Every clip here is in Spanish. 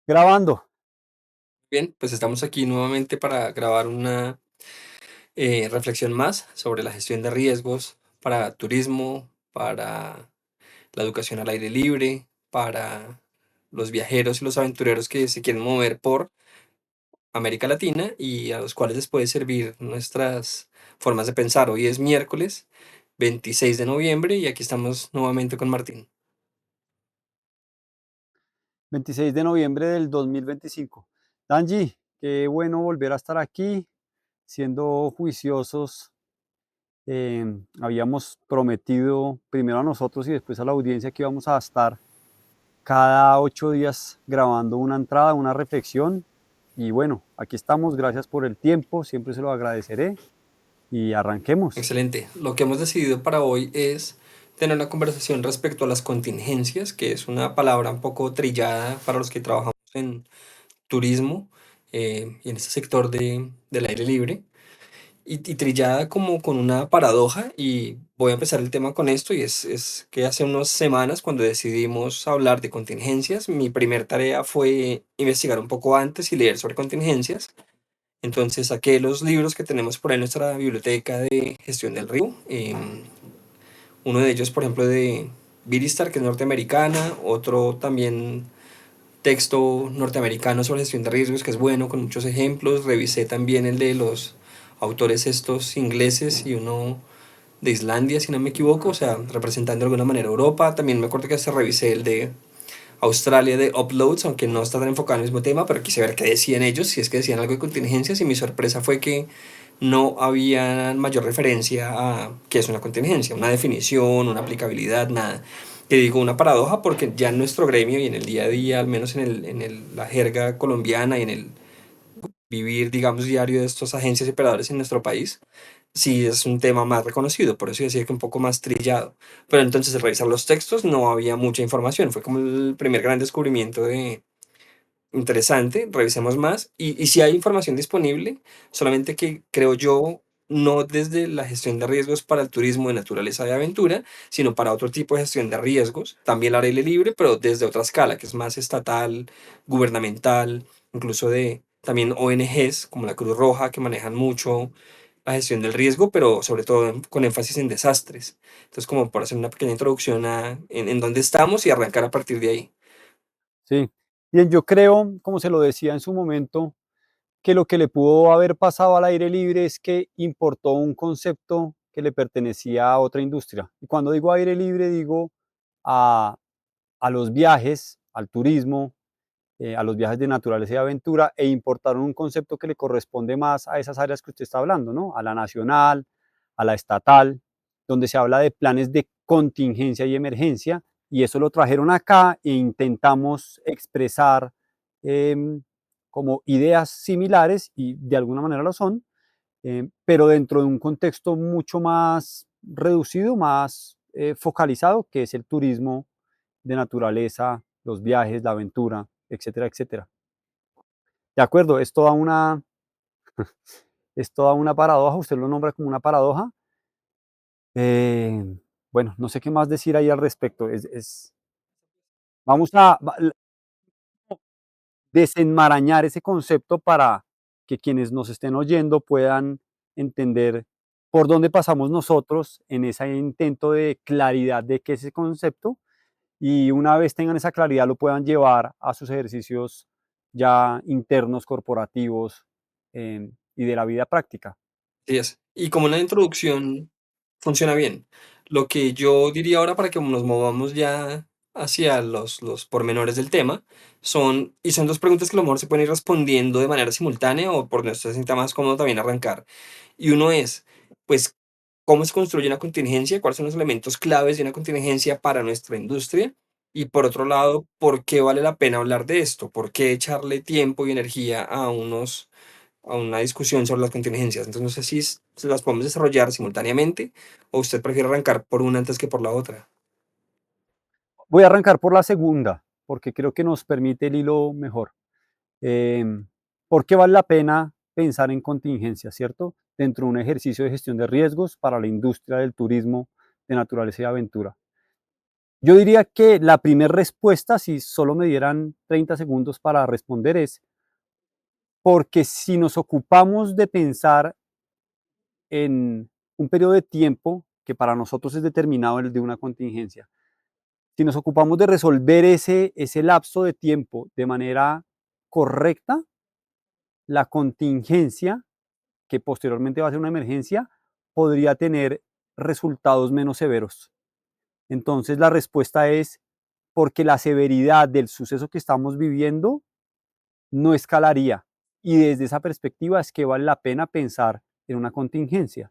Grabando. Bien, pues estamos aquí nuevamente para grabar una reflexión más sobre la gestión de riesgos para turismo, para la educación al aire libre, para los viajeros y los aventureros que se quieren mover por América Latina y a los cuales les puede servir nuestras formas de pensar. Hoy es miércoles 26 de noviembre y aquí estamos nuevamente con Martín. 26 de noviembre del 2025. Danji, qué bueno volver a estar aquí, siendo juiciosos. Habíamos prometido primero a nosotros y después a la audiencia que íbamos a estar cada 8 días grabando una entrada, una reflexión. Y bueno, aquí estamos, gracias por el tiempo, siempre se lo agradeceré y arranquemos. Excelente. Lo que hemos decidido para hoy es tener una conversación respecto a las contingencias, que es una palabra un poco trillada para los que trabajamos en turismo y en este sector del aire libre, y trillada como con una paradoja. Y voy a empezar el tema con esto, y es que hace unas semanas, cuando decidimos hablar de contingencias, mi primer tarea fue investigar un poco antes y leer sobre contingencias. Entonces saqué los libros que tenemos por ahí en nuestra biblioteca de gestión del río. Uno de ellos, por ejemplo, de Biristar, que es norteamericana. Otro también texto norteamericano sobre gestión de riesgos, que es bueno, con muchos ejemplos. Revisé también el de los autores estos ingleses y uno de Islandia, si no me equivoco, o sea, representando de alguna manera Europa. También me acuerdo que hasta revisé el de Australia de Uploads, aunque no está tan enfocado en el mismo tema, pero quise ver qué decían ellos, si es que decían algo de contingencias, y mi sorpresa fue que no había mayor referencia a qué es una contingencia, una definición, una aplicabilidad, nada. Que digo una paradoja porque ya en nuestro gremio y en el día a día, al menos la jerga colombiana y en el vivir, digamos, diario de estas agencias y operadores en nuestro país, sí es un tema más reconocido, por eso decía que un poco más trillado. Pero entonces al revisar los textos no había mucha información, fue como el primer gran descubrimiento de interesante, revisemos más y si hay información disponible, solamente que creo yo no desde la gestión de riesgos para el turismo de naturaleza de aventura, sino para otro tipo de gestión de riesgos, también al aire libre, pero desde otra escala, que es más estatal, gubernamental, incluso de también ONGs como la Cruz Roja, que manejan mucho la gestión del riesgo, pero sobre todo con énfasis en desastres. Entonces, como por hacer una pequeña introducción en dónde estamos y arrancar a partir de ahí. Sí. Bien, yo creo, como se lo decía en su momento, que lo que le pudo haber pasado al aire libre es que importó un concepto que le pertenecía a otra industria. Y cuando digo aire libre, digo a, a los viajes, al turismo, a los viajes de naturaleza y aventura, e importaron un concepto que le corresponde más a esas áreas que usted está hablando, ¿no? A la nacional, a la estatal, donde se habla de planes de contingencia y emergencia, y eso lo trajeron acá e intentamos expresar eh, como ideas similares, y de alguna manera lo son, pero dentro de un contexto mucho más reducido, más focalizado, que es el turismo de naturaleza, los viajes, la aventura, etcétera, etcétera. De acuerdo, es toda una paradoja, usted lo nombra como una paradoja. Eh, bueno, no sé qué más decir ahí al respecto. Vamos a desenmarañar ese concepto para que quienes nos estén oyendo puedan entender por dónde pasamos nosotros en ese intento de claridad de qué es ese concepto, y una vez tengan esa claridad lo puedan llevar a sus ejercicios ya internos, corporativos, y de la vida práctica. Así es. Y como una introducción funciona bien. Lo que yo diría ahora para que nos movamos ya hacia los pormenores del tema son dos preguntas que a lo mejor se pueden ir respondiendo de manera simultánea o por donde usted se sienta más cómodo también arrancar. Y uno es, pues, ¿cómo se construye una contingencia? ¿Cuáles son los elementos claves de una contingencia para nuestra industria? Y por otro lado, ¿por qué vale la pena hablar de esto? ¿Por qué echarle tiempo y energía a una discusión sobre las contingencias? Entonces no sé si se las podemos desarrollar simultáneamente o usted prefiere arrancar por una antes que por la otra. Voy a arrancar por la segunda, porque creo que nos permite el hilo mejor. Eh, ¿Por qué vale la pena pensar en contingencia, cierto? Dentro de un ejercicio de gestión de riesgos para la industria del turismo de naturaleza y aventura. Yo diría que la primera respuesta, si solo me dieran 30 segundos para responder, es porque si nos ocupamos de pensar en un periodo de tiempo que para nosotros es determinado, el de una contingencia, si nos ocupamos de resolver ese lapso de tiempo de manera correcta, la contingencia, que posteriormente va a ser una emergencia, podría tener resultados menos severos. Entonces la respuesta es porque la severidad del suceso que estamos viviendo no escalaría. Y desde esa perspectiva es que vale la pena pensar en una contingencia.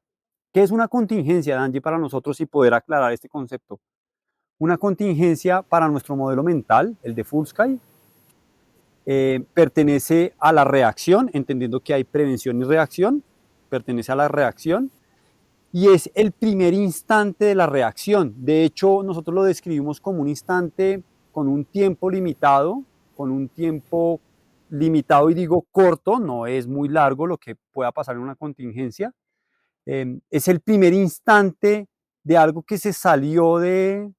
¿Qué es una contingencia, Danji, para nosotros y poder aclarar este concepto? Una contingencia para nuestro modelo mental, el de Fullsky, pertenece a la reacción, entendiendo que hay prevención y reacción, pertenece a la reacción y es el primer instante de la reacción. De hecho, nosotros lo describimos como un instante con un tiempo limitado, con un tiempo limitado y digo corto, no es muy largo lo que pueda pasar en una contingencia. Es el primer instante de algo que se salió de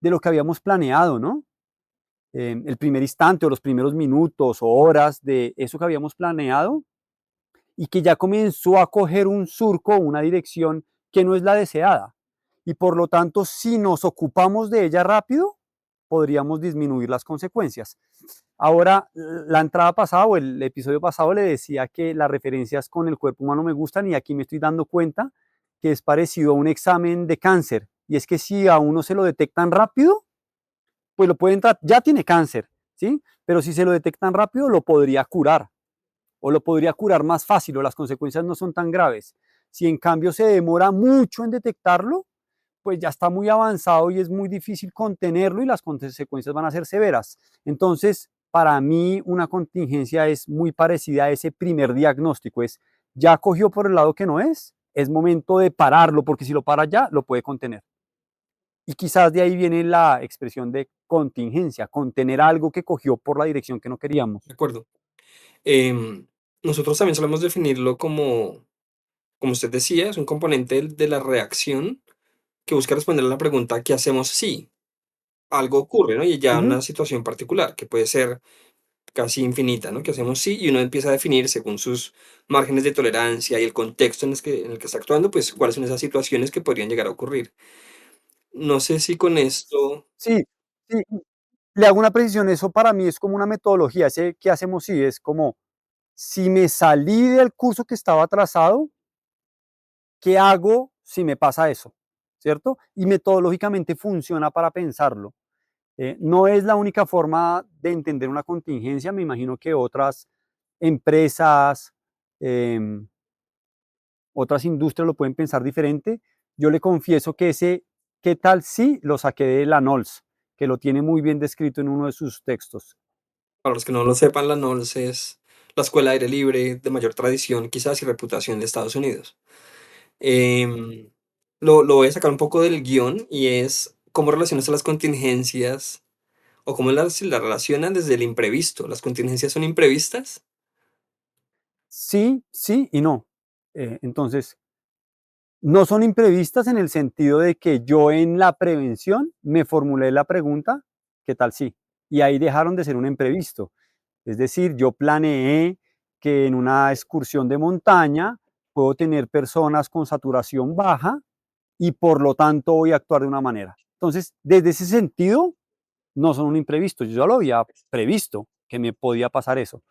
lo que habíamos planeado, ¿no? El primer instante o los primeros minutos o horas de eso que habíamos planeado y que ya comenzó a coger un surco, una dirección que no es la deseada. Y por lo tanto, si nos ocupamos de ella rápido, podríamos disminuir las consecuencias. Ahora, la entrada pasada o el episodio pasado le decía que las referencias con el cuerpo humano me gustan y aquí me estoy dando cuenta que es parecido a un examen de cáncer. Y es que si a uno se lo detectan rápido, pues lo pueden tratar, ya tiene cáncer, ¿sí? Pero si se lo detectan rápido, lo podría curar o lo podría curar más fácil o las consecuencias no son tan graves. Si en cambio se demora mucho en detectarlo, pues ya está muy avanzado y es muy difícil contenerlo y las consecuencias van a ser severas. Entonces, para mí una contingencia es muy parecida a ese primer diagnóstico, es ya cogió por el lado que no es momento de pararlo, porque si lo para ya, lo puede contener. Y quizás de ahí viene la expresión de contingencia, contener algo que cogió por la dirección que no queríamos. ¿De acuerdo? Em, Nosotros también solemos definirlo como usted decía, es un componente de la reacción que busca responder a la pregunta ¿qué hacemos si algo ocurre, ¿no? Y ya Ujú. una situación particular, que puede ser casi infinita, ¿no? ¿Qué hacemos si? Y uno empieza a definir según sus márgenes de tolerancia y el contexto en el que está actuando, pues cuáles son esas situaciones que podrían llegar a ocurrir. No sé si con esto, Sí, sí, le hago una precisión, eso para mí es como una metodología, ese qué hacemos si es como, si me salí del curso que estaba trazado, ¿qué hago si me pasa eso? ¿Cierto? Y metodológicamente funciona para pensarlo. No es la única forma de entender una contingencia, me imagino que otras empresas, em, otras industrias lo pueden pensar diferente. Yo le confieso que ese ¿qué tal si? Lo saqué de la NOLS, que lo tiene muy bien descrito en uno de sus textos. para los que no lo sepan, la NOLS es la escuela de aire libre de mayor tradición, quizás, y reputación de Estados Unidos. Em, lo voy a sacar un poco del guión y es cómo relacionas a las contingencias o cómo las relacionan desde el imprevisto. ¿Las contingencias son imprevistas? Sí, sí y no. Entonces, no son imprevistas en el sentido de que yo en la prevención me formulé la pregunta, ¿qué tal si? Y ahí dejaron de ser un imprevisto. Es decir, yo planeé que en una excursión de montaña puedo tener personas con saturación baja y por lo tanto voy a actuar de una manera. Entonces, desde ese sentido, no son un imprevisto. Yo ya lo había previsto que me podía pasar eso,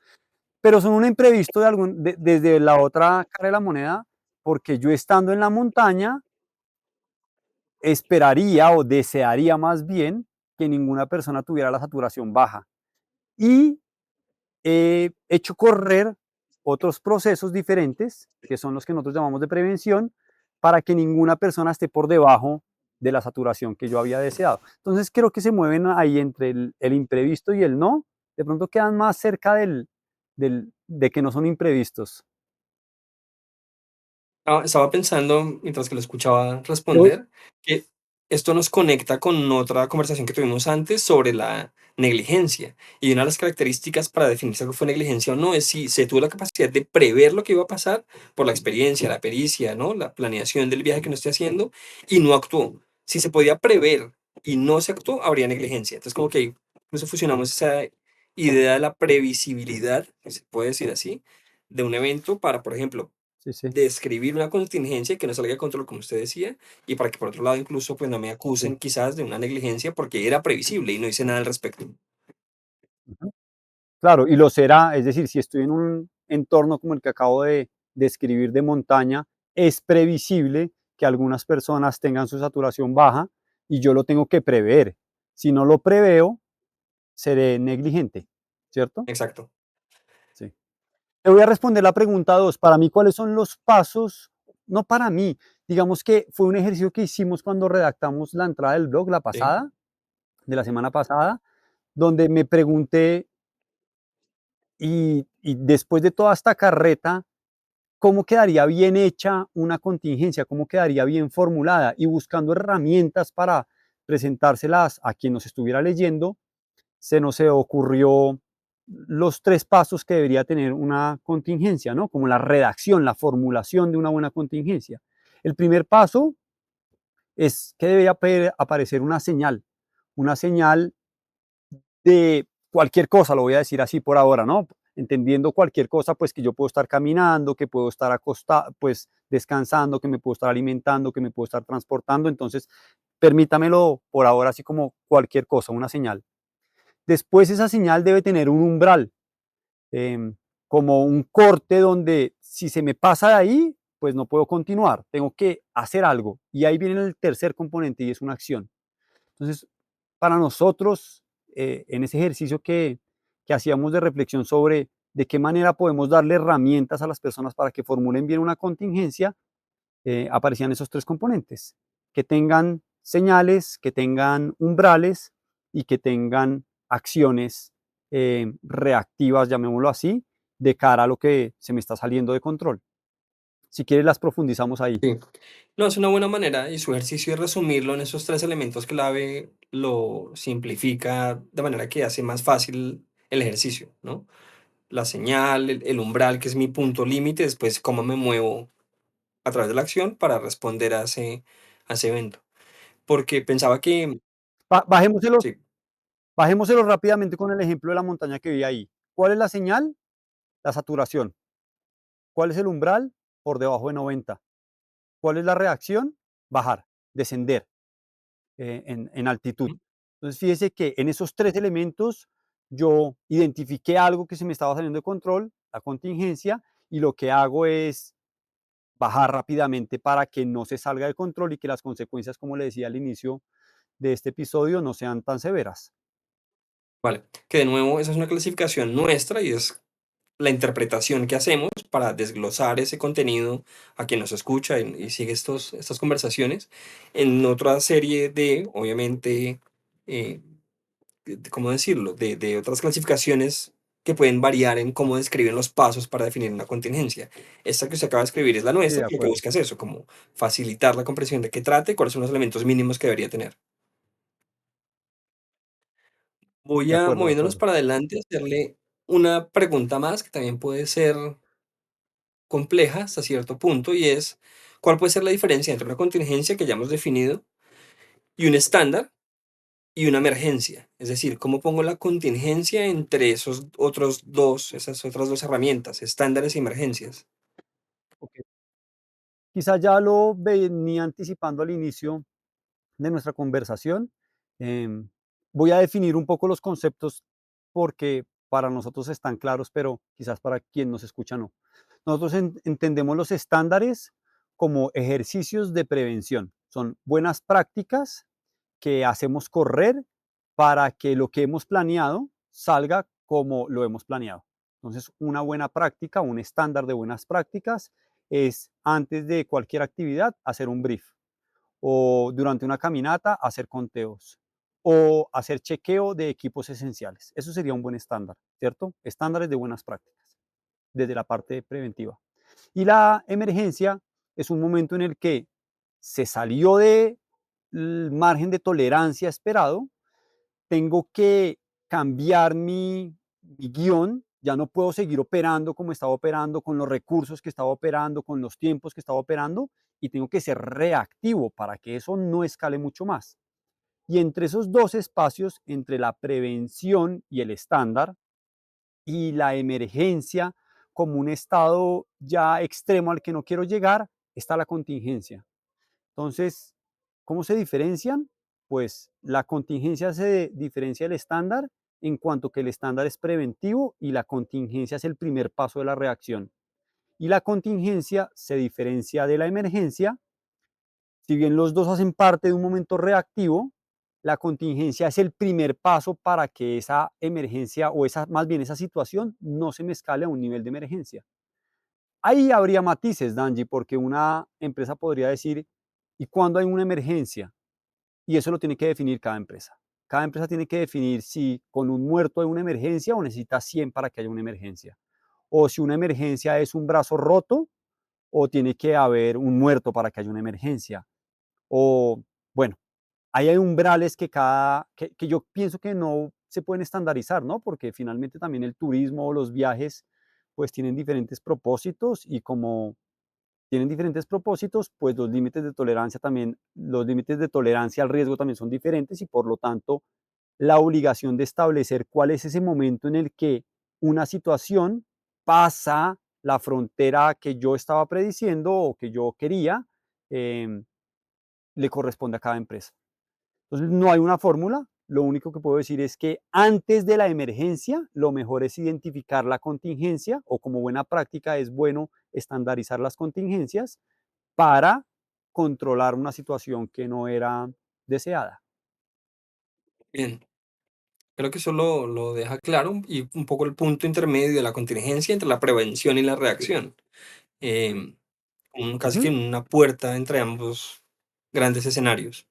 pero son un imprevisto desde la otra cara de la moneda, porque yo estando en la montaña esperaría o desearía más bien que ninguna persona tuviera la saturación baja. Y he hecho correr otros procesos diferentes, que son los que nosotros llamamos de prevención, para que ninguna persona esté por debajo de la saturación que yo había deseado. Entonces creo que se mueven ahí entre el imprevisto y el no, de pronto quedan más cerca de que no son imprevistos. Estaba pensando, mientras que lo escuchaba Yo- responder, que esto nos conecta con otra conversación que tuvimos antes sobre la negligencia. Y una de las características para definir si algo fue negligencia o no es si se tuvo la capacidad de prever lo que iba a pasar por la experiencia, la pericia, ¿no? La planeación del viaje que uno esté haciendo y no actuó. Si se podía prever y no se actuó, habría negligencia. Entonces, como que incluso sí, fusionamos esa idea de la previsibilidad, si se puede decir así, de un evento para, por ejemplo, sí, sí, describir una contingencia que no salga de control, como usted decía, y para que por otro lado incluso pues no me sí. acusen quizás de una negligencia porque era previsible y no hice nada al respecto. Ujú. Claro, y lo será, es decir, si estoy en un entorno como el que acabo de describir de montaña, es previsible que algunas personas tengan su saturación baja y yo lo tengo que prever. Si no lo preveo, seré negligente, ¿cierto? Exacto. Sí. Te voy a responder la pregunta 2. Para mí, ¿cuáles son los pasos? No para mí, digamos que fue un ejercicio que hicimos cuando redactamos la entrada del blog, la Sí. pasada, de la semana pasada, donde me pregunté, y después de toda esta carreta, ¿cómo quedaría bien hecha una contingencia? ¿Cómo quedaría bien formulada? Y buscando herramientas para presentárselas a quien nos estuviera leyendo, se nos ocurrió los 3 pasos que debería tener una contingencia, ¿no? Como la redacción, la formulación de una buena contingencia. El primer paso es que debe aparecer una señal de cualquier cosa, lo voy a decir así por ahora, ¿no? Entendiendo cualquier cosa, pues que yo puedo estar caminando, que puedo estar acostado, pues descansando, que me puedo estar alimentando, que me puedo estar transportando. Entonces, permítamelo por ahora así como cualquier cosa, una señal. Después esa señal debe tener un umbral, em, como un corte donde si se me pasa de ahí, pues no puedo continuar, tengo que hacer algo. Y ahí viene el tercer componente y es una acción. Entonces, para nosotros, en ese ejercicio que hacíamos de reflexión sobre de qué manera podemos darle herramientas a las personas para que formulen bien una contingencia, aparecían esos 3 componentes, que tengan señales, que tengan umbrales y que tengan acciones reactivas, llamémoslo así, de cara a lo que se me está saliendo de control. Si quieres, las profundizamos ahí. Sí. No, es una buena manera y su ejercicio es resumirlo en esos tres elementos clave, lo simplifica de manera que hace más fácil el ejercicio, ¿no? La señal, el umbral, que es mi punto límite, después cómo me muevo a través de la acción para responder a ese evento. Porque pensaba que, Bajémoselo, sí, bajémoselo rápidamente con el ejemplo de la montaña que vi ahí. ¿Cuál es la señal? La saturación. ¿Cuál es el umbral? Por debajo de 90. ¿Cuál es la reacción? Bajar, descender en altitud. ujú, Entonces, fíjese que en esos 3 elementos yo identifiqué algo que se me estaba saliendo de control, la contingencia, y lo que hago es bajar rápidamente para que no se salga de control y que las consecuencias, como le decía al inicio de este episodio, no sean tan severas. vale, que de nuevo esa es una clasificación nuestra y es la interpretación que hacemos para desglosar ese contenido a quien nos escucha y sigue estas conversaciones en otra serie de, obviamente, eh, ¿cómo decirlo? De otras clasificaciones que pueden variar en cómo describen los pasos para definir una contingencia. Esta que usted acaba de escribir es la Sí, nuestra, de que lo que acuerdo, busca es eso, como facilitar la comprensión de qué trata y cuáles son los elementos mínimos que debería tener. Voy de a, acuerdo, de moviéndonos acuerdo. para adelante, hacerle una pregunta más que también puede ser compleja hasta cierto punto y es, ¿cuál puede ser la diferencia entre una contingencia que ya hemos definido y un estándar y una emergencia? Es decir, ¿cómo pongo la contingencia entre esas otras dos herramientas, estándares y emergencias? Ok. Quizá ya lo venía anticipando al inicio de nuestra conversación. Em, Voy a definir un poco los conceptos porque para nosotros están claros, pero quizás para quien nos escucha no. Nosotros entendemos los estándares como ejercicios de prevención. Son buenas prácticas que hacemos correr para que lo que hemos planeado salga como lo hemos planeado. Entonces, una buena práctica, un estándar de buenas prácticas es antes de cualquier actividad hacer un brief, o durante una caminata hacer conteos, o hacer chequeo de equipos esenciales. Eso sería un buen estándar, ¿cierto? Estándares de buenas prácticas desde la parte preventiva. Y la emergencia es un momento en el que se salió del margen de tolerancia esperado, tengo que cambiar mi guión, ya no puedo seguir operando como estaba operando, con los recursos que estaba operando, con los tiempos que estaba operando, y tengo que ser reactivo para que eso no escale mucho más. Y entre esos dos espacios, entre la prevención y el estándar, y la emergencia como un estado ya extremo al que no quiero llegar, está la contingencia. Entonces, ¿cómo se diferencian? Pues la contingencia se diferencia del estándar en cuanto que el estándar es preventivo y la contingencia es el primer paso de la reacción. Y la contingencia se diferencia de la emergencia. Si bien los dos hacen parte de un momento reactivo, la contingencia es el primer paso para que esa emergencia o esa, más bien esa situación no se me escale a un nivel de emergencia. Ahí habría matices, Danji, porque una empresa podría decir, ¿y cuándo hay una emergencia? Y eso lo tiene que definir cada empresa. Cada empresa tiene que definir si con un muerto hay una emergencia o necesita 100 para que haya una emergencia. O si una emergencia es un brazo roto o tiene que haber un muerto para que haya una emergencia. O, bueno, ahí hay umbrales que yo pienso que no se pueden estandarizar, ¿no? Porque finalmente también el turismo o los viajes pues tienen diferentes propósitos y como tienen diferentes propósitos, pues los límites de tolerancia también, los límites de tolerancia al riesgo también son diferentes y por lo tanto la obligación de establecer cuál es ese momento en el que una situación pasa la frontera que yo estaba prediciendo o que yo quería, eh, le corresponde a cada empresa. Entonces, no hay una fórmula. Lo único que puedo decir es que antes de la emergencia, lo mejor es identificar la contingencia o como buena práctica es bueno estandarizar las contingencias para controlar una situación que no era deseada. Bien, creo que eso lo deja claro y un poco el punto intermedio de la contingencia entre la prevención y la reacción. em, Casi que Ujú. una puerta entre ambos grandes escenarios.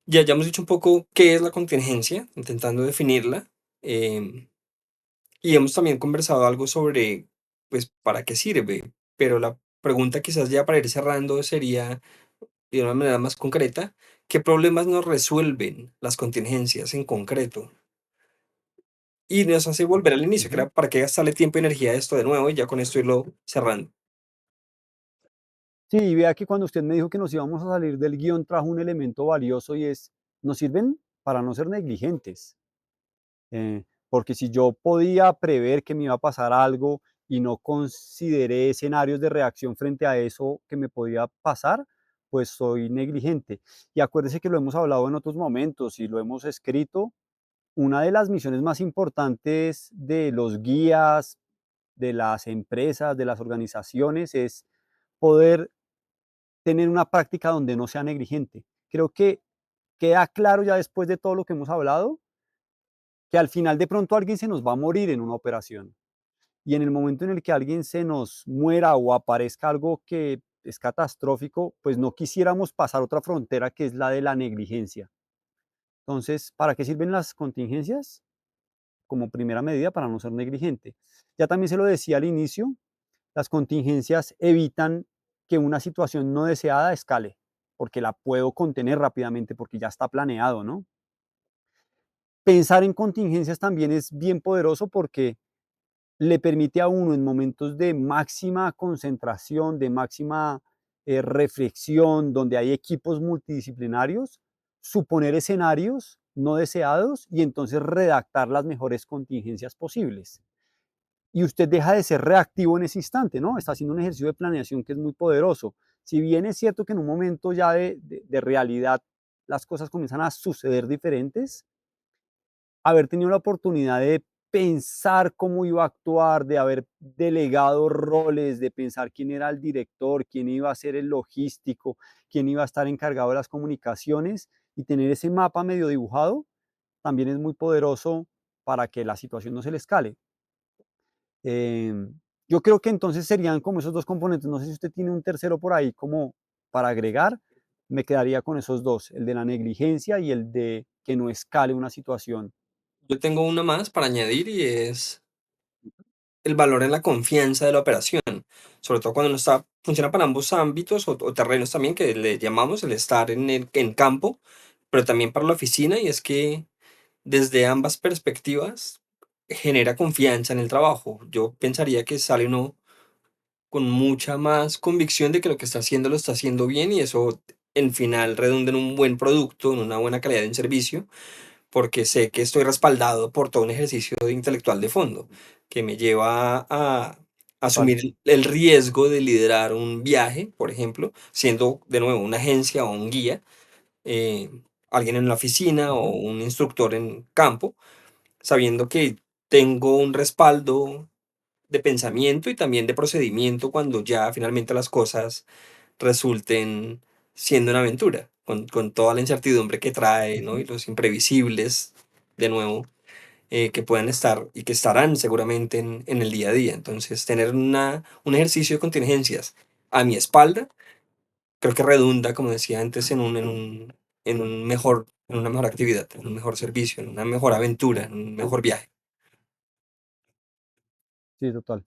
Ya hemos dicho un poco qué es la contingencia, intentando definirla, em, y hemos también conversado algo sobre, pues, para qué sirve, pero la pregunta quizás ya para ir cerrando sería, de una manera más concreta, ¿qué problemas nos resuelven las contingencias en concreto? Y nos hace volver al inicio, que Ujú. era para qué gastarle tiempo y energía a esto de nuevo, y ya con esto irlo cerrando. Sí, y vea que cuando usted me dijo que nos íbamos a salir del guión, trajo un elemento valioso y es, nos sirven para no ser negligentes. Porque si yo podía prever que me iba a pasar algo y no consideré escenarios de reacción frente a eso que me podía pasar, pues soy negligente. Y acuérdese que lo hemos hablado en otros momentos y lo hemos escrito. Una de las misiones más importantes de los guías, de las empresas, de las organizaciones, es poder tener una práctica donde no sea negligente. Creo que queda claro ya después de todo lo que hemos hablado que al final de pronto alguien se nos va a morir en una operación. Y en el momento en el que alguien se nos muera o aparezca algo que es catastrófico, pues no quisiéramos pasar otra frontera que es la de la negligencia. Entonces, ¿para qué sirven las contingencias? Como primera medida para no ser negligente. Ya también se lo decía al inicio, las contingencias evitan que una situación no deseada escale, porque la puedo contener rápidamente, porque ya está planeado, ¿no? Pensar en contingencias también es bien poderoso porque le permite a uno en momentos de máxima concentración, de máxima reflexión, donde hay equipos multidisciplinarios, suponer escenarios no deseados y entonces redactar las mejores contingencias posibles. Y usted deja de ser reactivo en ese instante, ¿no? Está haciendo un ejercicio de planeación que es muy poderoso. Si bien es cierto que en un momento ya de realidad las cosas comienzan a suceder diferentes, haber tenido la oportunidad de pensar cómo iba a actuar, de haber delegado roles, de pensar quién era el director, quién iba a ser el logístico, quién iba a estar encargado de las comunicaciones y tener ese mapa medio dibujado, también es muy poderoso para que la situación no se le escale. Yo creo que entonces serían como esos dos componentes. No sé si usted tiene un tercero por ahí como para agregar. Me quedaría con esos dos, el de la negligencia y el de que no escale una situación. Yo tengo una más para añadir y es el valor en la confianza de la operación, sobre todo cuando no está, funciona para ambos ámbitos o terrenos también, que le llamamos el estar en campo, pero también para la oficina, y es que desde ambas perspectivas genera confianza en el trabajo. Yo pensaría que sale uno con mucha más convicción de que lo que está haciendo lo está haciendo bien y eso en final redunda en un buen producto, en una buena calidad de un servicio, porque sé que estoy respaldado por todo un ejercicio intelectual de fondo que me lleva a Total. asumir el riesgo de liderar un viaje, por ejemplo, siendo de nuevo una agencia o un guía, eh, alguien en la oficina o Ujú. un instructor en campo, sabiendo que tengo un respaldo de pensamiento y también de procedimiento cuando ya finalmente las cosas resulten siendo una aventura, con toda la incertidumbre que trae, ¿no? Ujú. Y los imprevisibles, de nuevo, que puedan estar y que estarán seguramente en el día a día. Entonces, tener un ejercicio de contingencias a mi espalda, creo que redunda, como decía antes, en una mejor actividad, en un mejor servicio, en una mejor aventura, en un mejor viaje. Sí, total,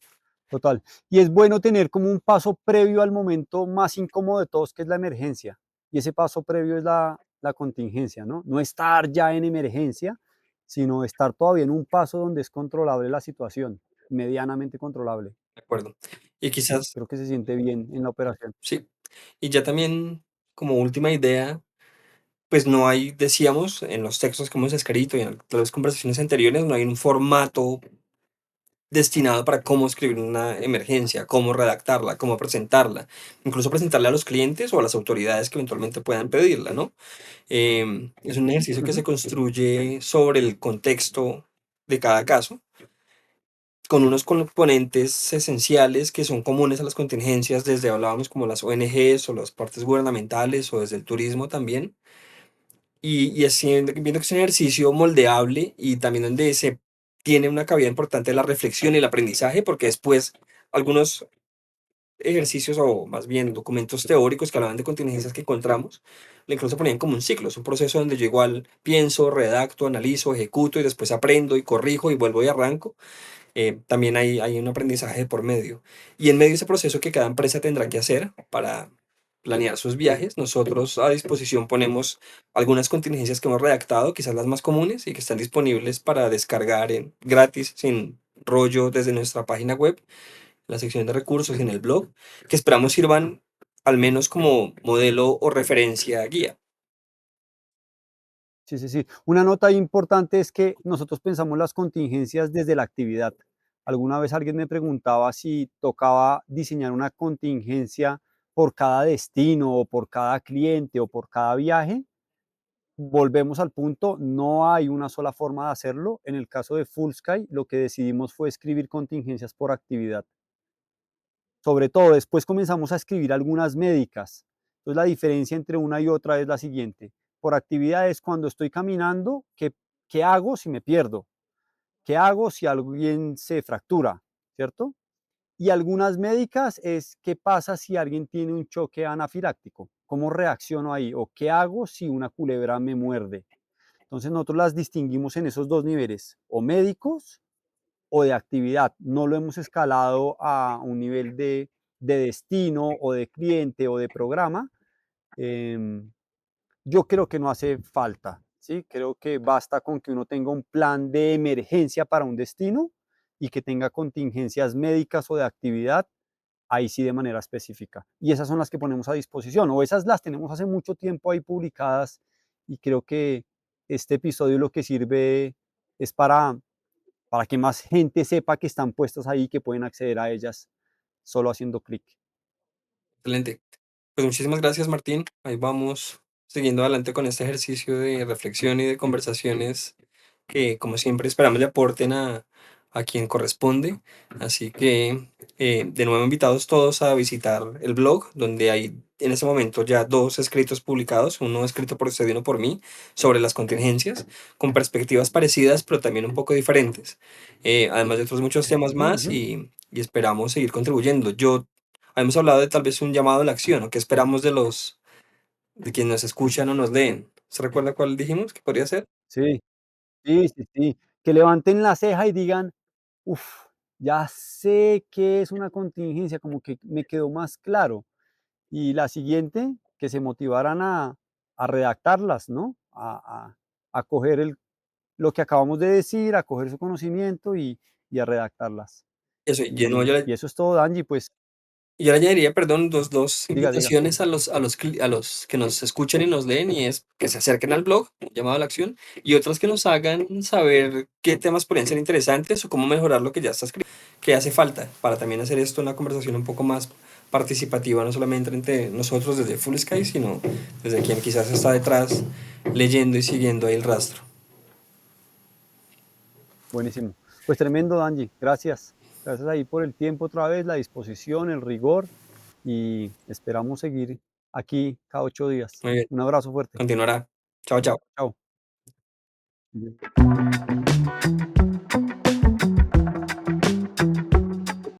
total. Y es bueno tener como un paso previo al momento más incómodo de todos, que es la emergencia. Y ese paso previo es la contingencia, ¿no? No estar ya en emergencia, sino estar todavía en un paso donde es controlable la situación, medianamente controlable. ¿De acuerdo? Y quizás, Creo que se siente bien en la operación. sí. Y ya también, como última idea, pues no hay, decíamos, en los textos que hemos escrito y en las conversaciones anteriores, no hay un formato destinado para cómo escribir una emergencia, cómo redactarla, cómo presentarla, incluso presentarla a los clientes o a las autoridades que eventualmente puedan pedirla, ¿no? Es un ejercicio que se Ujú. construye sobre el contexto de cada caso, con unos componentes esenciales que son comunes a las contingencias, desde hablábamos como las ONGs o las partes gubernamentales o desde el turismo también, y haciendo, viendo que es un ejercicio moldeable y también donde se tiene una cabida importante de la reflexión y el aprendizaje, porque después algunos ejercicios o más bien documentos teóricos que hablaban de contingencias que encontramos, le incluso ponían como un ciclo, es un proceso donde yo igual pienso, redacto, analizo, ejecuto y después aprendo y corrijo y vuelvo y arranco. También hay un aprendizaje por medio. Y en medio de ese proceso que cada empresa tendrá que hacer para planear sus viajes, nosotros a disposición ponemos algunas contingencias que hemos redactado, quizás las más comunes y que están disponibles para descargar gratis, sin rollo, desde nuestra página web, la sección de recursos y en el blog, que esperamos sirvan al menos como modelo o referencia guía. Sí, sí, sí. Una nota ahí importante es que nosotros pensamos las contingencias desde la actividad. Alguna vez alguien me preguntaba si tocaba diseñar una contingencia por cada destino o por cada cliente o por cada viaje. Volvemos al punto, no hay una sola forma de hacerlo. En el caso de Fullsky, lo que decidimos fue escribir contingencias por actividad. Sobre todo, después comenzamos a escribir algunas médicas. Entonces, la diferencia entre una y otra es la siguiente. Por actividades, cuando estoy caminando, ¿qué hago si me pierdo? ¿Qué hago si alguien se fractura? ¿Cierto? Y algunas médicas es qué pasa si alguien tiene un choque anafiláctico, cómo reacciono ahí o qué hago si una culebra me muerde. Entonces nosotros las distinguimos en esos dos niveles, o médicos o de actividad. No lo hemos escalado a un nivel de destino o de cliente o de programa. Em, yo creo que no hace falta, ¿sí? Creo que basta con que uno tenga un plan de emergencia para un destino y que tenga contingencias médicas o de actividad, ahí sí de manera específica. Y esas son las que ponemos a disposición, o esas las tenemos hace mucho tiempo ahí publicadas y creo que este episodio lo que sirve es para que más gente sepa que están puestas ahí, que pueden acceder a ellas solo haciendo clic. Excelente. Pues muchísimas gracias, Martín. Ahí vamos siguiendo adelante con este ejercicio de reflexión y de conversaciones que, como siempre, esperamos le aporten a quien corresponde. Así que, de nuevo, invitados todos a visitar el blog, donde hay en este momento ya dos escritos publicados, uno escrito por usted y uno por mí, sobre las contingencias, con perspectivas parecidas, pero también un poco diferentes. Además de otros muchos temas Ujú, más ujú. y esperamos seguir contribuyendo. Yo Hemos hablado de tal vez un llamado a la acción, o qué esperamos de quienes nos escuchan o nos leen. ¿Se recuerda cuál dijimos que podría ser? Sí, sí, sí, sí. Que levanten la ceja y digan, uff, ya sé que es una contingencia, como que me quedó más claro. Y la siguiente, que se motivaran a redactarlas, ¿no? A coger lo que acabamos de decir, a coger su conocimiento y a redactarlas. Eso, y de nuevo Y eso es todo, Angie, pues Y yo le añadiría, perdón, dos Diga, diga. invitaciones a los que nos escuchen y nos leen, y es que se acerquen al blog, llamado a la acción, y otras que nos hagan saber qué temas podrían ser interesantes o cómo mejorar lo que ya está escrito, que hace falta para también hacer esto una conversación un poco más participativa, no solamente entre nosotros desde Full Sky, sino desde quien quizás está detrás leyendo y siguiendo ahí el rastro. Buenísimo. Pues tremendo, Danji. Gracias. Gracias ahí por el tiempo otra vez, la disposición, el rigor y esperamos seguir aquí cada 8 días. Muy bien, Un abrazo fuerte. continuará. Chao, chao. Chao. Bien.